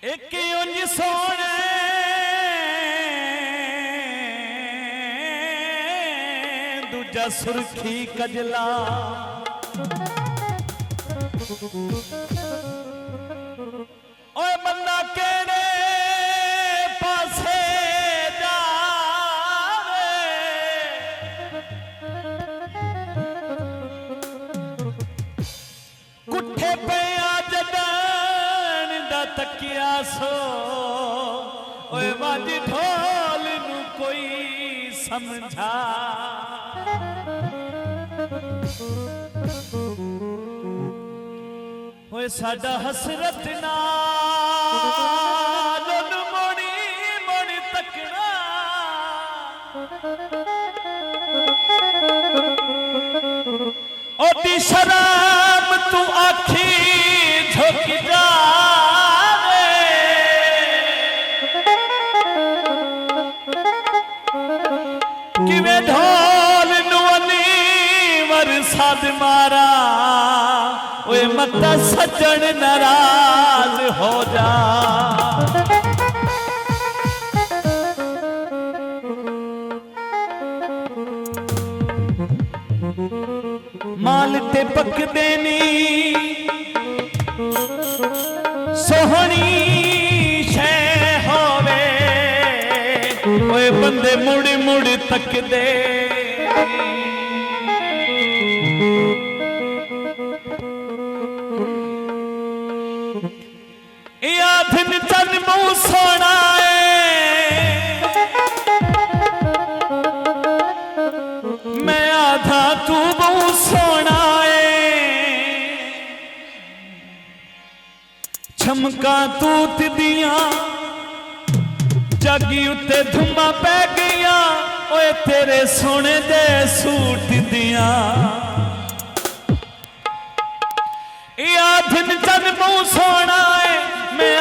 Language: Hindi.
एक उंज सोने दूजा सुरखी कजला ओए बंदा केड़े पासे जावे कुठे पे जदन दा तकिया सो ओए वाज ढोल नू कोई समझा होए साडा हसरत नाल मोड़ी मोड़ी तकना ओदी शराब तू आखी झुक जावे किवें ढोल नू वरसाद मारा ओए मत सजन नाराज हो जा माल ते पक देनी सोहनी शै होवे ओए बंदे मुड़ मुड़ तक दे दिन चन मुंह सोना मैं आधा तू मुंह सोना छमका तूत दिया जागी उत्ते धुम्मा पै गया ओए तेरे सोने दे सूट दिया दिन चन मुंह सोना मैं